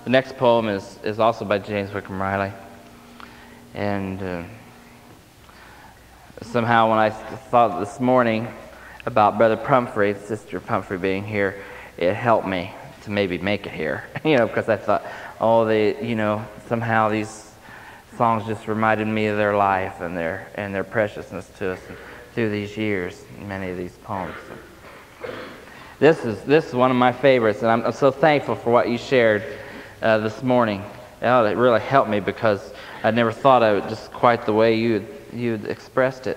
The next poem is also by James Wickham Riley. And somehow when I thought this morning about Brother Pumphrey, Sister Pumphrey being here, it helped me to maybe make it here. Because I thought, somehow these songs just reminded me of their life and their preciousness to us through these years, many of these poems. This is one of my favorites, and I'm so thankful for what you shared this morning. It really helped me because I never thought of it just quite the way you'd expressed it.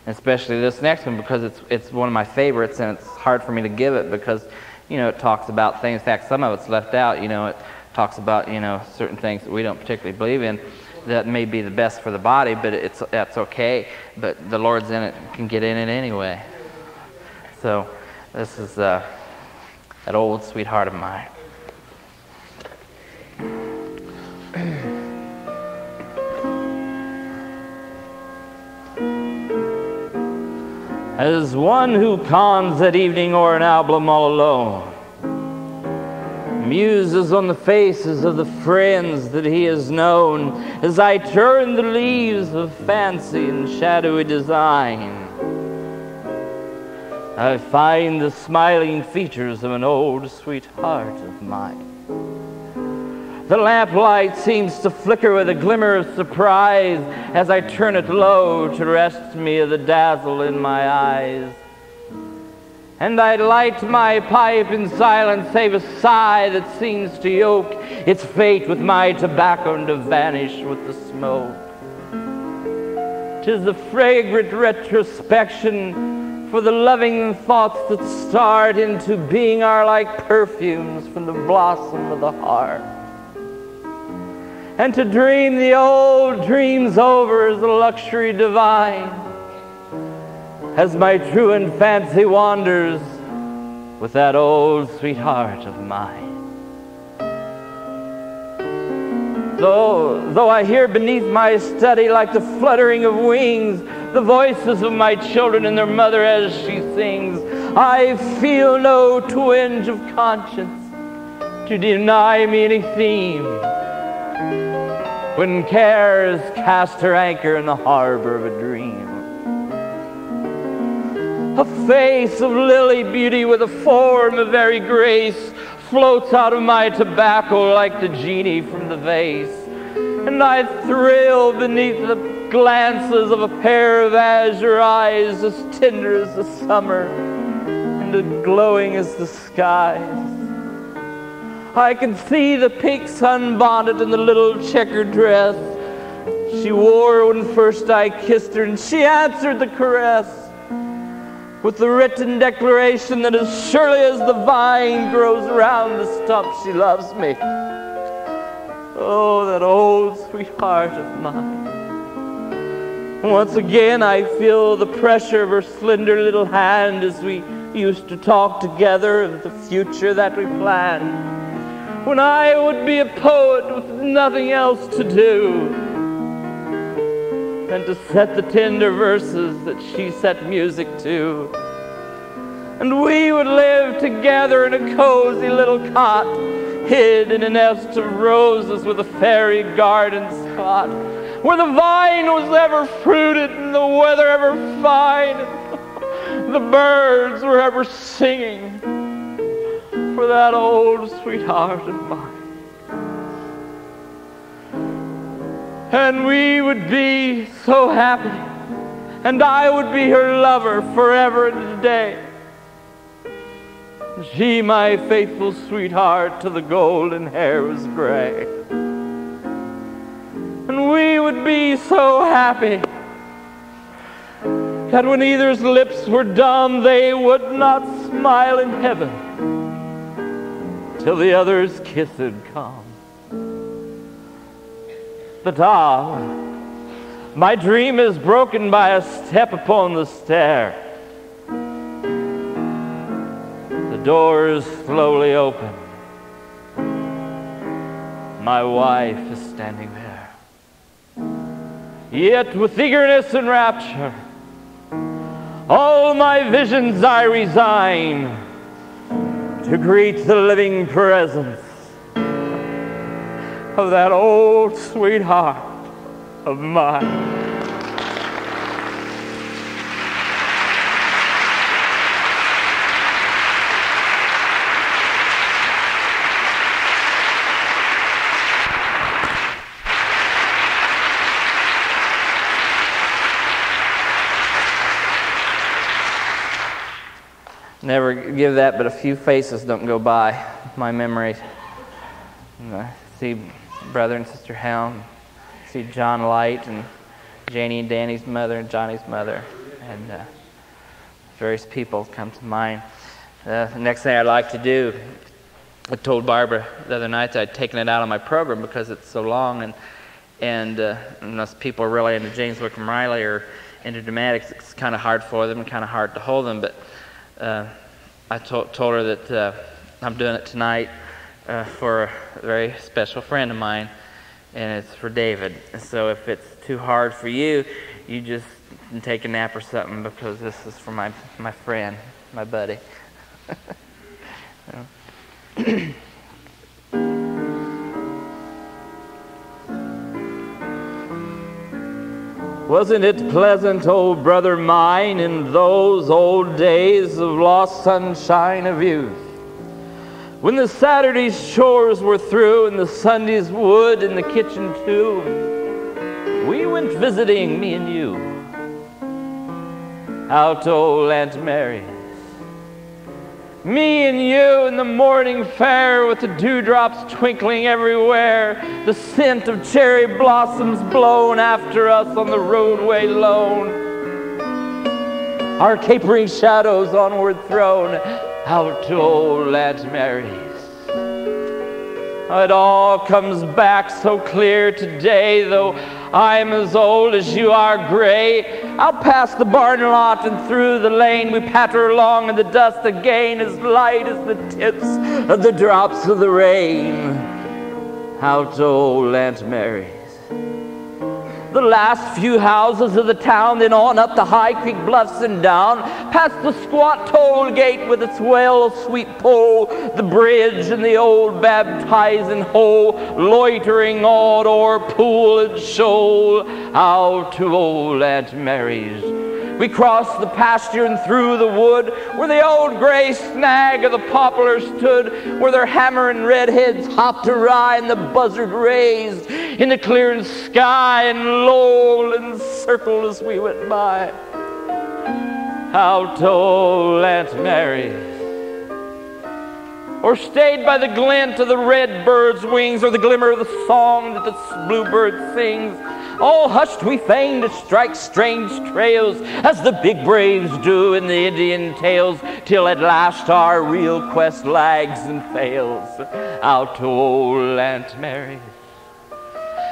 And especially this next one, because it's one of my favorites, and it's hard for me to give it because it talks about things. In fact, some of it's left out. It talks about certain things that we don't particularly believe in that may be the best for the body, but that's okay. But the Lord's in it, can get in it anyway. So this is that old sweetheart of mine. As one who cons that evening o'er an album all alone, muses on the faces of the friends that he has known, as I turn the leaves of fancy and shadowy design, I find the smiling features of an old sweetheart of mine. The lamplight seems to flicker with a glimmer of surprise as I turn it low to rest me of the dazzle in my eyes. And I light my pipe in silence, save a sigh that seems to yoke its fate with my tobacco and to vanish with the smoke. 'Tis the fragrant retrospection, for the loving thoughts that start into being are like perfumes from the blossom of the heart. And to dream the old dreams over is a luxury divine, as my truant fancy wanders with that old sweetheart of mine. Though I hear beneath my study, like the fluttering of wings, the voices of my children and their mother as she sings, I feel no twinge of conscience to deny me any theme when cares cast her anchor in the harbor of a dream. A face of lily beauty with a form of very grace floats out of my tobacco like the genie from the vase, and I thrill beneath the glances of a pair of azure eyes as tender as the summer and as glowing as the skies. I can see the pink sunbonnet and the little checkered dress she wore when first I kissed her, and she answered the caress with the written declaration that as surely as the vine grows around the stump, she loves me. Oh, that old sweetheart of mine. Once again I feel the pressure of her slender little hand as we used to talk together of the future that we planned, when I would be a poet with nothing else to do than to set the tender verses that she set music to. And we would live together in a cozy little cot, hid in a nest of roses with a fairy garden spot, where the vine was ever fruited and the weather ever fine, and the birds were ever singing for that old sweetheart of mine. And we would be so happy, and I would be her lover forever and a day. She, my faithful sweetheart, till the golden hair was gray. And we would be so happy that when either's lips were dumb, they would not smile in heaven till the other's kiss had come. But my dream is broken by a step upon the stair. The doors slowly open. My wife is standing there. Yet with eagerness and rapture, all my visions I resign to greet the living presence of that old sweetheart of mine. Never give that, but a few faces don't go by my memory. And I see Brother and Sister Helm, see John Light and Janie and Danny's mother and Johnny's mother, and various people come to mind. The next thing I'd like to do, I told Barbara the other night that I'd taken it out of my program because it's so long, and unless people are really into James Wickham Riley or into dramatics, it's kind of hard for them and kind of hard to hold them, but I told her that I'm doing it tonight for a very special friend of mine, and it's for David. So if it's too hard for you, you just take a nap or something, because this is for my friend, my buddy. Wasn't it pleasant, old brother mine, in those old days of lost sunshine of youth, when the Saturday's chores were through and the Sunday's wood in the kitchen too? We went visiting, me and you, out to old Aunt Mary's. Me and you in the morning fair, with the dewdrops twinkling everywhere, the scent of cherry blossoms blown after us on the roadway lone, our capering shadows onward thrown, out to old Aunt Mary's. It all comes back so clear today, though I'm as old as you are gray. Out past the barn lot and through the lane, we patter along in the dust again, as light as the tips of the drops of the rain, out to old Aunt Mary's. The last few houses of the town, then on up the High Creek bluffs and down, past the squat toll gate with its well-sweet pole, the bridge and the old baptizing hole, loitering all o'er pool and shoal, out to old Aunt Mary's. We crossed the pasture and through the wood, where the old gray snag of the poplar stood, where their hammering redheads hopped awry and the buzzard raised in the clearing sky and lolled and circled as we went by, out to old Aunt Mary's. Or stayed by the glint of the red bird's wings, or the glimmer of the song that the bluebird sings. All hushed we feign to strike strange trails, as the big braves do in the Indian tales, till at last our real quest lags and fails, out to old Aunt Mary's.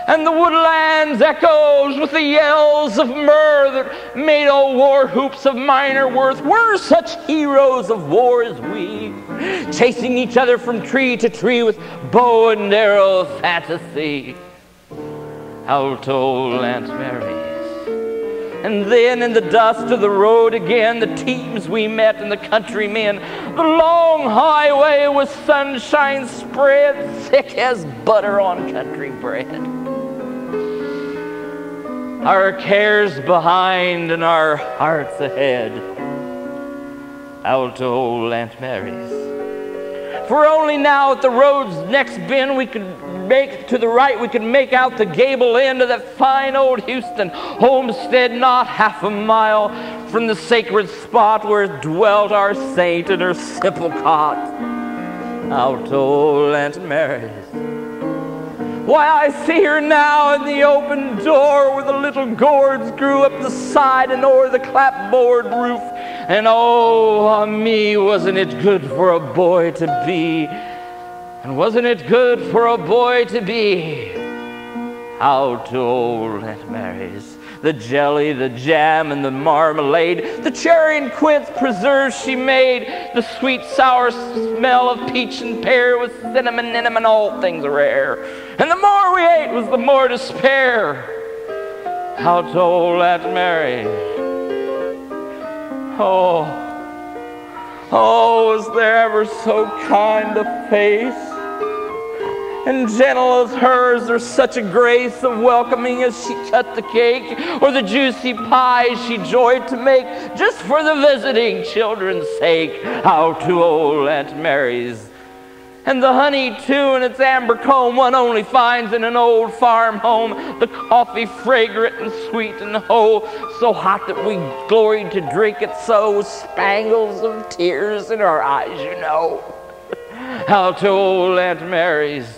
And the woodlands echoes with the yells of myrrh that made old war hoops of minor worth. We're such heroes of war as we, chasing each other from tree to tree with bow and arrow fantasy, out to old Aunt Mary's. And then in the dust of the road again, the teams we met and the countrymen, the long highway with sunshine spread, thick as butter on country bread. Our cares behind and our hearts ahead, out to old Aunt Mary's. For only now at the road's next bend we could make to the right, we could make out the gable end of that fine old Houston homestead, not half a mile from the sacred spot where dwelt our saint in her simple cot, out to old Aunt Mary's. Why, I see her now in the open door, where the little gourds grew up the side and o'er the clapboard roof. And oh, me, wasn't it good for a boy to be? And wasn't it good for a boy to be? Out to old Aunt Mary's. The jelly, the jam, and the marmalade, the cherry and quince preserves she made, the sweet sour smell of peach and pear with cinnamon in them and all things rare. And the more we ate was the more to spare, out to old Aunt Mary. Oh, was there ever so kind a face and gentle as hers, there's such a grace of welcoming as she cut the cake, or the juicy pie she joyed to make, just for the visiting children's sake, out to old Aunt Mary's. And the honey, too, in its amber comb, one only finds in an old farm home. The coffee fragrant and sweet and whole, so hot that we gloried to drink it so. Spangles of tears in our eyes, you know. Out to old Aunt Mary's.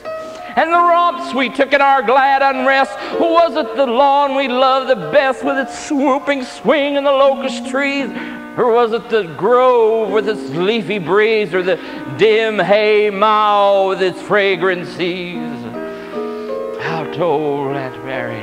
And the romps we took in our glad unrest, was it the lawn we loved the best, with its swooping swing and the locust trees? Or was it the grove with its leafy breeze, or the dim hay mow with its fragrancies? Out to old Aunt Mary's.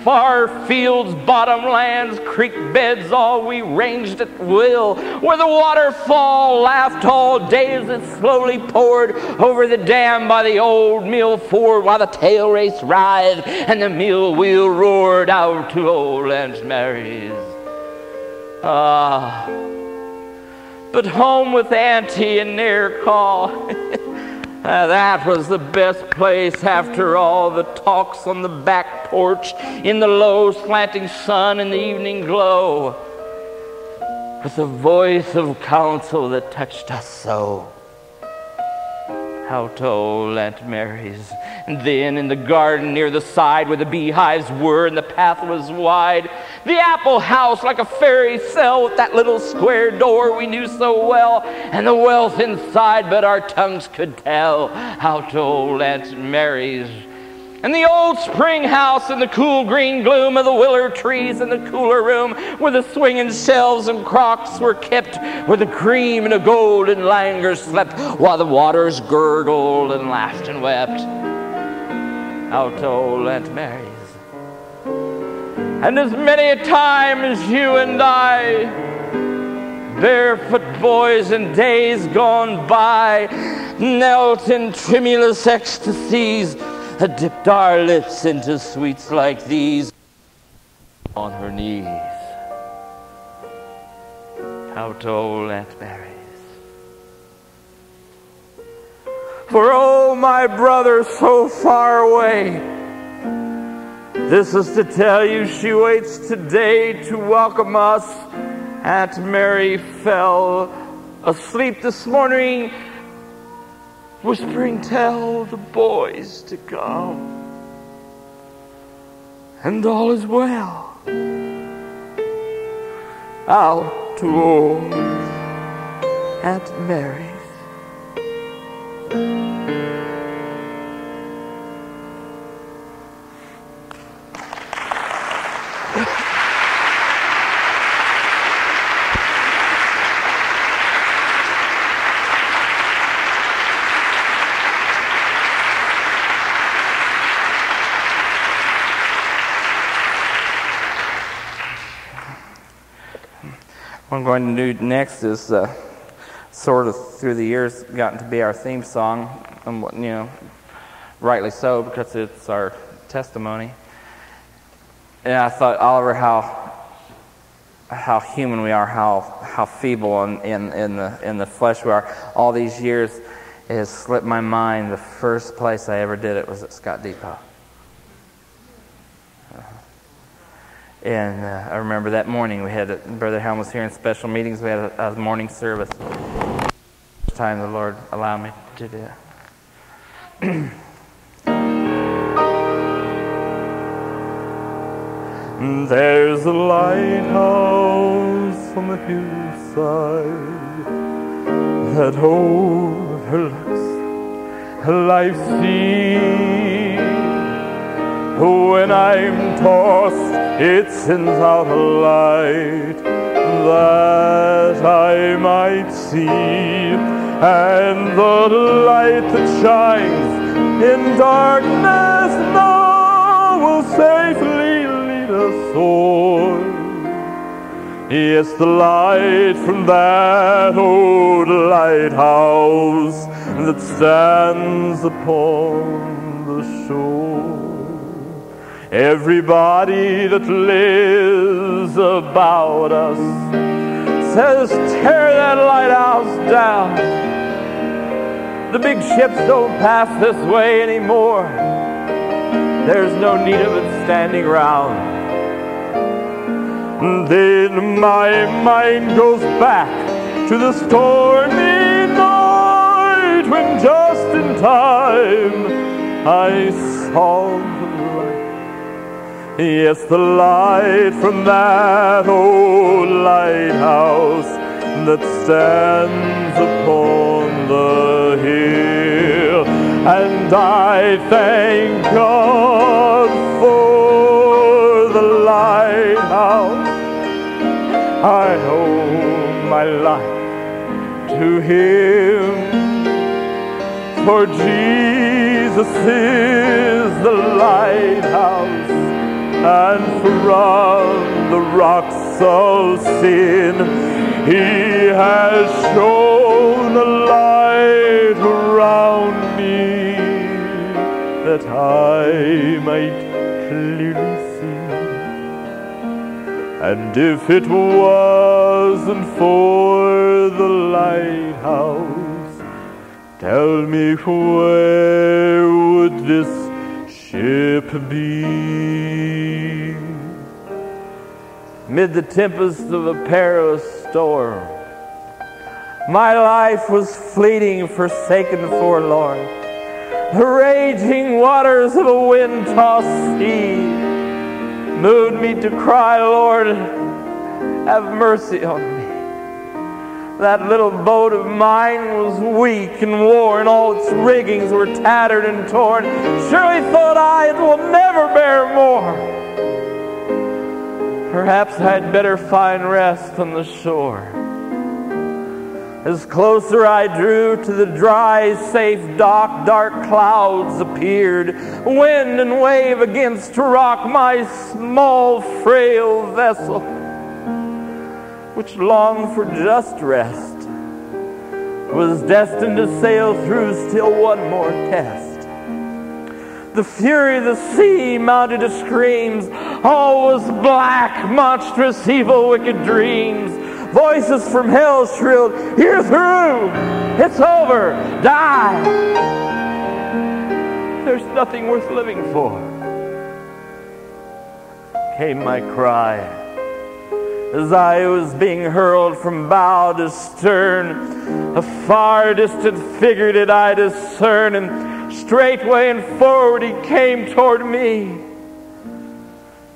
Far fields, bottom lands, creek beds, all we ranged at will, where the waterfall laughed all day as it slowly poured over the dam by the old mill ford, while the tail race writhed and the mill wheel roared. Out to old Aunt Mary's. Ah, but home with Auntie and near call. That was the best place after all the talks on the back porch, in the low slanting sun and the evening glow, with a voice of counsel that touched us so. Out to old Aunt Mary's. And then in the garden near the side, where the beehives were and the path was wide, the apple house like a fairy cell, with that little square door we knew so well, and the wealth inside but our tongues could tell. Out to old Aunt Mary's. And the old spring house in the cool green gloom of the willow trees, in the cooler room where the swinging shelves and crocks were kept, where the cream and the golden languor slept, while the waters gurgled and laughed and wept. Out to old Aunt Mary's. And as many a time as you and I, barefoot boys in days gone by, knelt in tremulous ecstasies, had dipped our lips into sweets like these on her knees. Out to old Aunt Mary's. For oh, my brother so far away, this is to tell you she waits today to welcome us. Aunt Mary fell asleep this morning, whispering, tell the boys to come, and all is well. Out to old Aunt Mary's. What I'm going to do next is sort of through the years gotten to be our theme song, and you know, rightly so, because it's our testimony. And I thought, Oliver, how human we are, how feeble in the flesh we are. All these years, it has slipped my mind. The first place I ever did it was at Scott Depot. And I remember that morning we had, Brother Helm was here in special meetings, we had a morning service. First time the Lord allowed me to do it. There's a lighthouse on the hillside that overlooks life's sea. When I'm tossed, it sends out a light that I might see, and the light that shines in darkness now will safely lead us on. Yes, the light from that old lighthouse that stands upon the shore. Everybody that lives about us says, tear that lighthouse down. The big ships don't pass this way anymore. There's no need of it standing round. Then my mind goes back to the stormy night when just in time I saw the light. Yes, the light from that old lighthouse that stands upon the hill. And I thank God for the lighthouse. I owe my life to Him, for Jesus is the lighthouse, and from the rocks of sin He has shown a light around me, that I might clearly see. And if it wasn't for the lighthouse, tell me, where would this ship be? Mid the tempest of a perilous storm, my life was fleeting, forsaken, forlorn. The raging waters of a wind-tossed sea moved me to cry, Lord, have mercy on me. That little boat of mine was weak and worn. All its riggings were tattered and torn. Surely, thought I, it will never bear more. Perhaps I'd better find rest on the shore. As closer I drew to the dry, safe dock, dark clouds appeared. Wind and wave against to rock my small, frail vessel, which longed for just rest, was destined to sail through still one more test. The fury of the sea mounted to screams. All was black, monstrous, evil, wicked dreams. Voices from hell shrilled, "You're through! It's over! Die! There's nothing worth living for." Came my cry as I was being hurled from bow to stern. A far distant figure did I discern, and straightway and forward He came toward me.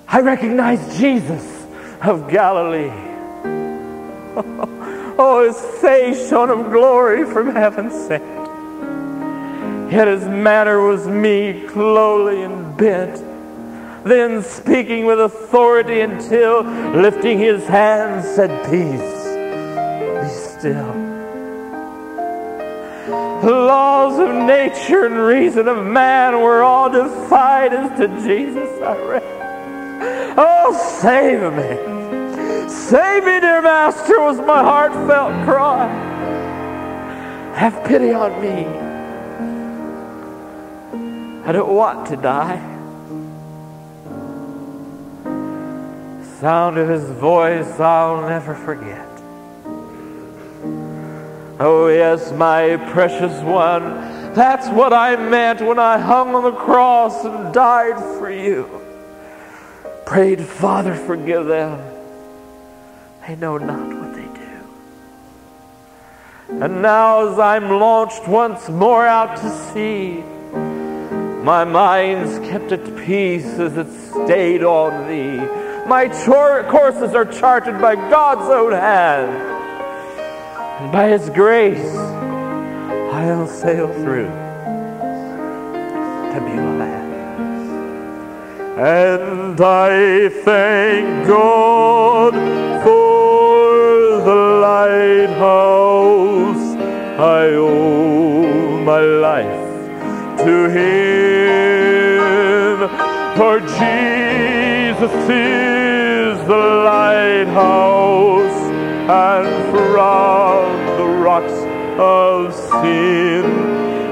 I recognized Jesus of Galilee. Oh, His face shone of glory from heaven sent. Yet His manner was meek, lowly, and bent. Then speaking with authority until, lifting His hand, said, "Peace, be still." The laws of nature and reason of man were all defied as to Jesus I read. Oh, save me! Save me, dear Master, was my heartfelt cry. Have pity on me. I don't want to die. The sound of His voice I'll never forget. Oh yes, my precious one, that's what I meant when I hung on the cross and died for you. Prayed, "Father, forgive them. They know not what they do." And now as I'm launched once more out to sea, my mind's kept at peace as it stayed on Thee. My courses are charted by God's own hand, and by His grace I'll sail through to Beulah land. And I thank God for the lighthouse. I owe my life to Him, for Jesus is the lighthouse, and from the rocks of sin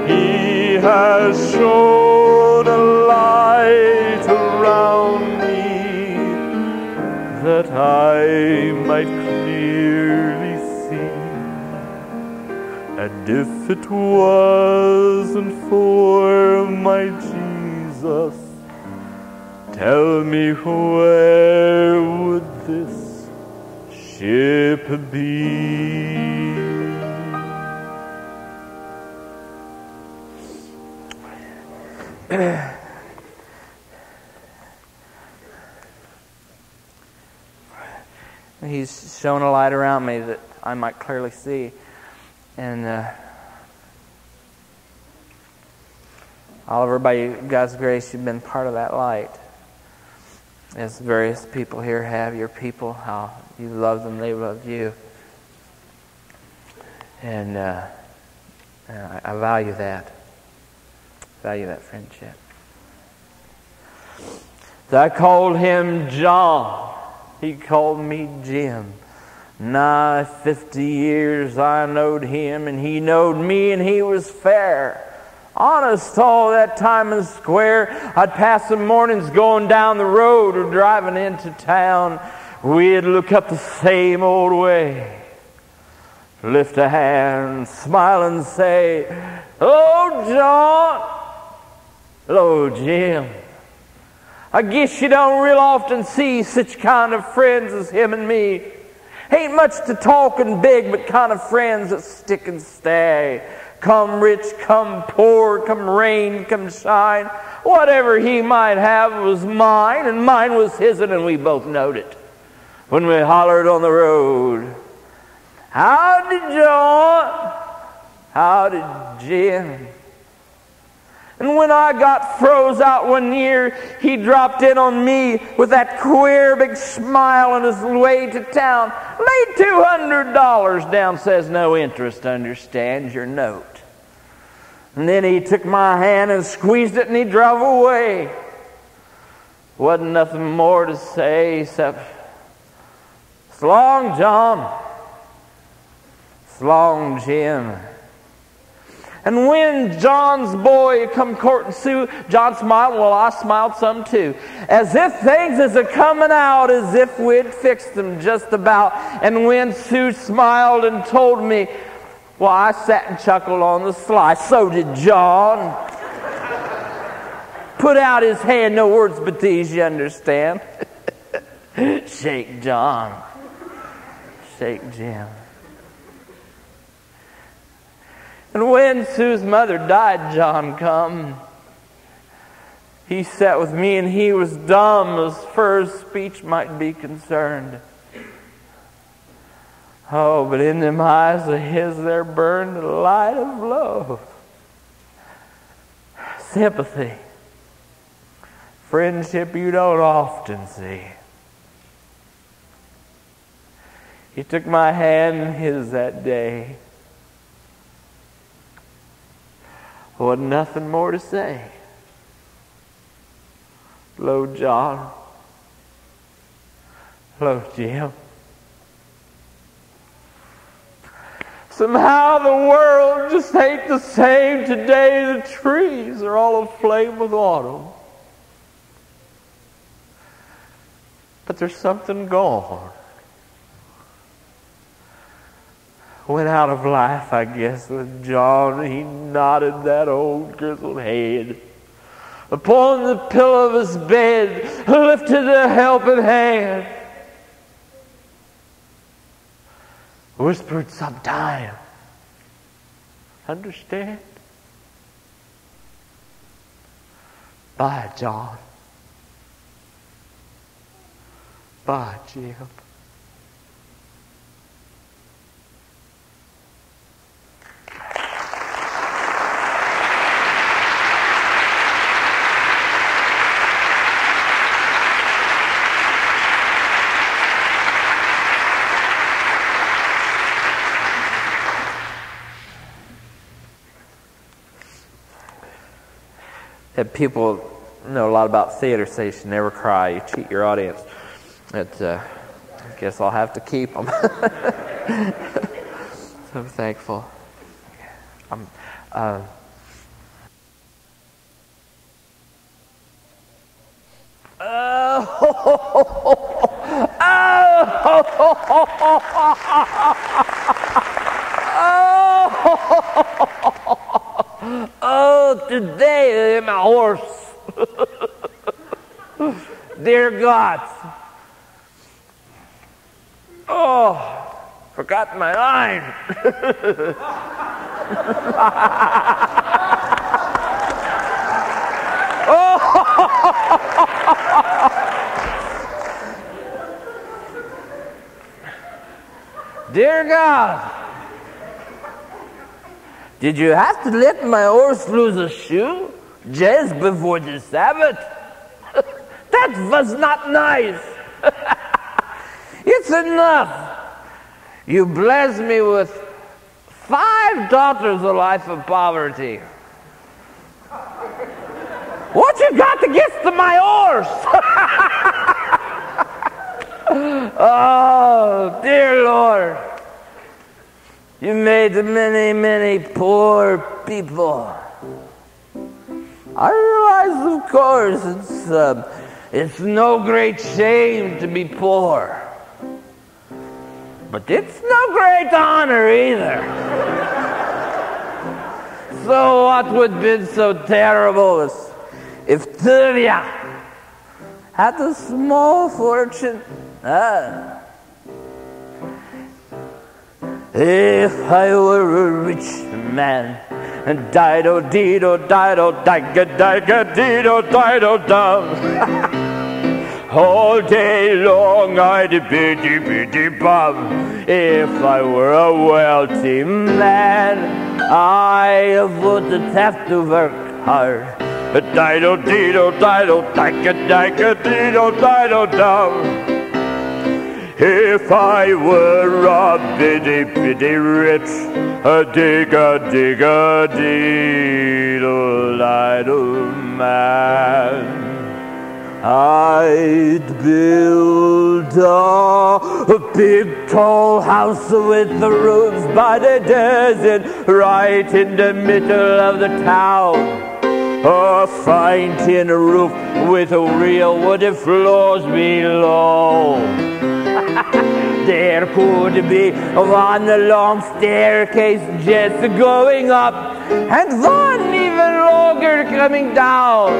He has shown a light around me, that I might clearly see. And if it wasn't for my Jesus, tell me where would this ship be? He's shown a light around me that I might clearly see. And Oliver, by God's grace, you've been part of that light. As various people here have, your people, how you love them, they love you. And I value that. Value that friendship. So I called him John. He called me Jim. Nigh 50 years I knowed him, and he knowed me, and he was fair. Honest all that time and square. I'd pass some mornings going down the road or driving into town. We'd look up the same old way. Lift a hand, smile and say, "Hello, John." "Hello, Jim." I guess you don't real often see such kind of friends as him and me. Ain't much to talking big, but kind of friends that stick and stay. Come rich, come poor, come rain, come shine. Whatever he might have was mine, and mine was his, and we both knowed it. When we hollered on the road, "Howdy, John. Howdy, Jim." And when I got froze out one year, he dropped in on me with that queer big smile on his way to town. "Laid $200 down, says no interest, understands your note." And then he took my hand and squeezed it and he drove away. Wasn't nothing more to say except, "So long, John. So long, Jim." And when John's boy come courting Sue, John smiled, well, I smiled some too. As if things is a-coming out, as if we'd fixed them just about. And when Sue smiled and told me, well, I sat and chuckled on the sly. So did John. Put out his hand, no words but these, you understand. Shake John. Shake Jim. And when Sue's mother died, John come. He sat with me and he was dumb as far as speech might be concerned. Oh, but in them eyes of his there burned a light of love. Sympathy. Friendship you don't often see. He took my hand in his that day. Wasn't nothing more to say. Hello, John. Hello, Jim. Somehow the world just ain't the same today. The trees are all aflame with autumn. But there's something gone. Went out of life, I guess, with John. He nodded that old grizzled head. Upon the pillow of his bed, lifted a helping hand. Whispered sometime, understand? Bye, John. Bye, Jim. That people know a lot about theater, say you should never cry, you cheat your audience. But I guess I'll have to keep them. So thankful. Oh, today, my horse. Dear God. Oh, forgot my line. Dear God, did you have to let my horse lose a shoe just before the Sabbath? That was not nice. It's enough. You blessed me with 5 daughters, a life of poverty. What you got against my horse? Oh, dear Lord, you made many, many poor people. I realize, of course, it's no great shame to be poor. But it's no great honor either. So what would have been so terrible is if Sylvia had a small fortune. If I were a rich man, and all day long I'd biddy-biddy-bum. If I were a wealthy man, I wouldn't have to work hard. If I were a bitty rich, a digga-digga-diddle-diddle man, I'd build a big tall house with the roofs by the desert, right in the middle of the town. A fine tin roof with real wooden floors below. There could be one long staircase just going up, and one even longer coming down,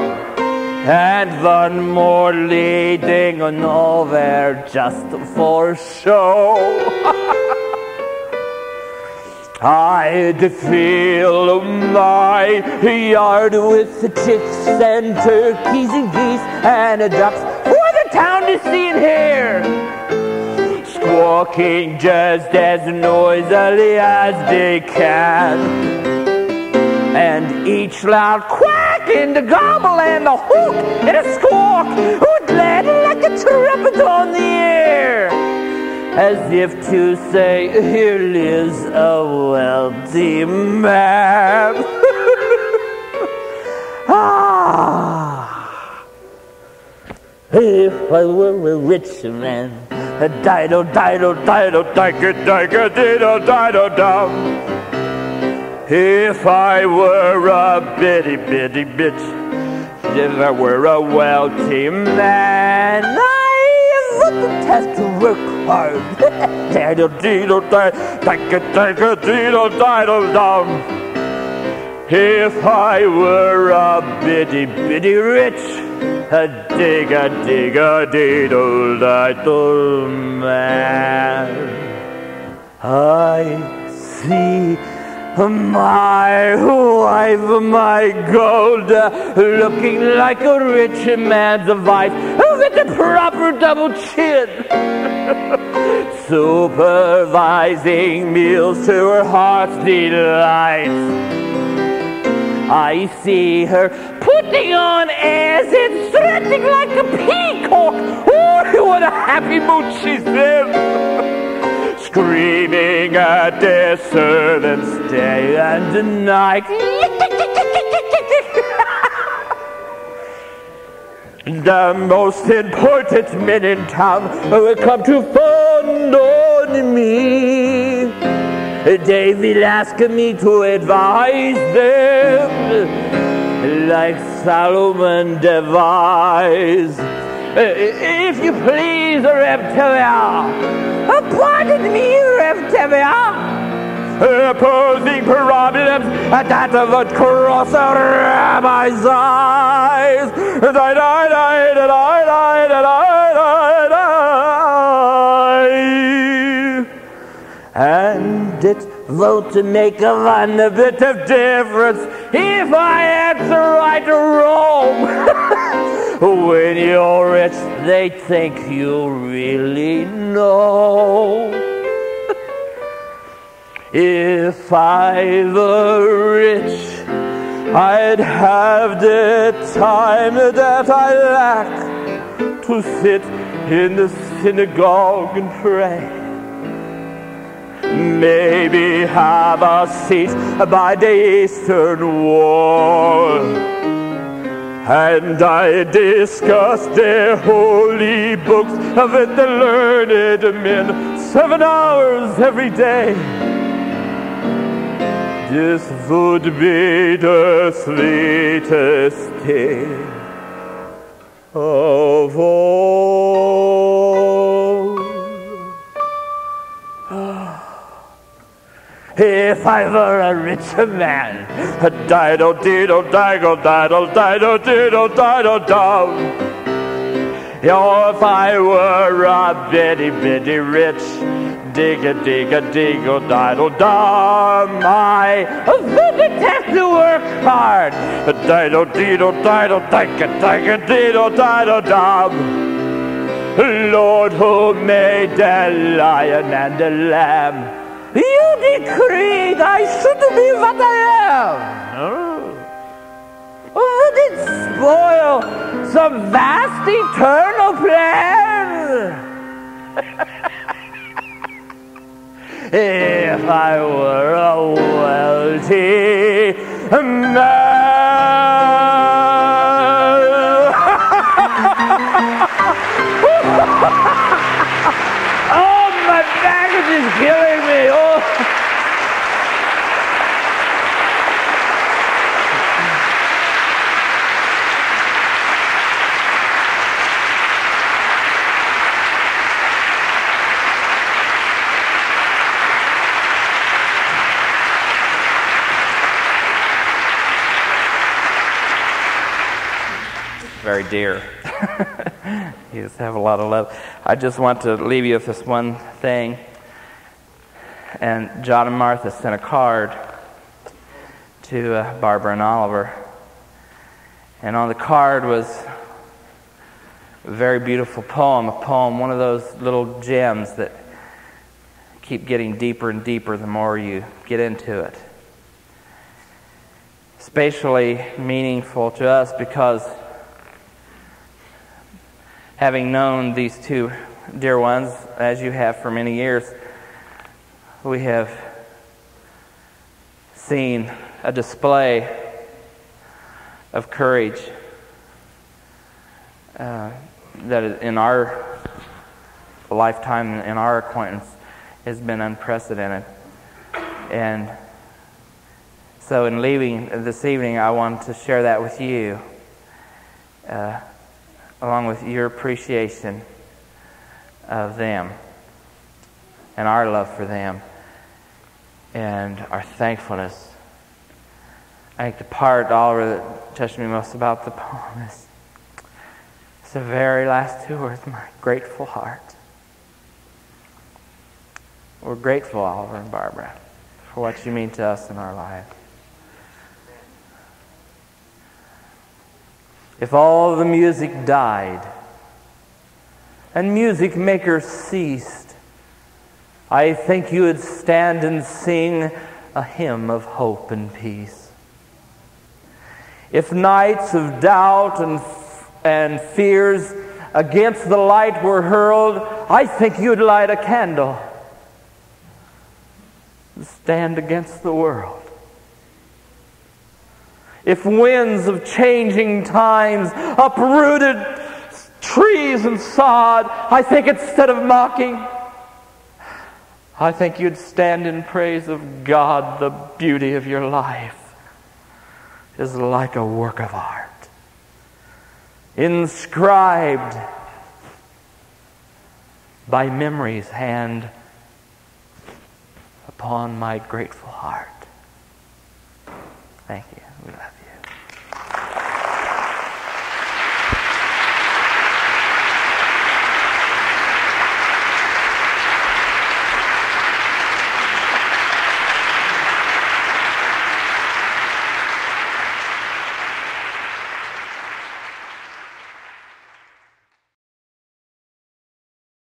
and one more leading nowhere just for show. I'd fill my yard with chicks and turkeys and geese and ducks for the town to see and hear, squawking just as noisily as they can. And each loud quack and a gobble and a hoot and a squawk would land like a trumpet on the air, as if to say, here lives a wealthy man. If I were a rich man, a diddle-diddle-diddle-diddle-diddle-diddle-dum. If I were a bitty bitch, if I were a wealthy man, I wouldn't have to work hard. Diddle-diddle-diddle-diddle-diddle-dum. If I were a bitty rich, a digga-digga-diddle-diddle man, I see my wife, my gold, looking like a rich man's wife with a proper double chin, supervising meals to her heart's delight. I see her putting on airs and strutting like a peacock. Oh, what a happy mood she's in. Screaming at their servants day and night. The most important men in town will come to fawn on me. They will ask me to advise them, like Solomon devised. If you please, Reptilia, pardon me, Reptilia, opposing problems that would cross a rabbi's eyes. And it won't make one bit of difference if I answer right or wrong. When you're rich, they think you really know. If I were rich, I'd have the time that I lack to sit in the synagogue and pray. Maybe have a seat by the eastern wall, and I discuss the holy books with the learned men 7 hours every day. This would be the sweetest day of all. If I were a rich man, diddle-diddle-diddle-diddle-diddle-diddle-diddle-dum. If I were a bitty rich, digga-digga-diggle-diddle-dum, I wouldn't have to work hard. Diddle-diddle-diddle-digga-digga-diddle-diddle-dum. Lord, who made the lion and the lamb, you decreed I should be what I am. Would it spoil some vast eternal plan? If I were a wealthy man. Oh, my back is killing me. Oh. Very dear. You just have a lot of love. I just want to leave you with this one thing. And John and Martha sent a card to Barbara and Oliver. And on the card was a very beautiful poem, one of those little gems that keep getting deeper and deeper the more you get into it. Especially meaningful to us because having known these two dear ones, as you have for many years, we have seen a display of courage that in our lifetime, in our acquaintance, has been unprecedented. And so in leaving this evening, I want to share that with you, along with your appreciation of them and our love for them and our thankfulness. I think the part, Oliver, that touched me most about the poem is the very last two words, my grateful heart. We're grateful, Oliver and Barbara, for what you mean to us in our lives. If all the music died and music makers ceased, I think you would stand and sing a hymn of hope and peace. If nights of doubt and fears against the light were hurled, I think you'd light a candle and stand against the world. If winds of changing times uprooted trees and sod, I think instead of mocking, I think you'd stand in praise of God. The beauty of your life is like a work of art, inscribed by memory's hand upon my grateful heart. Thank you. We love you.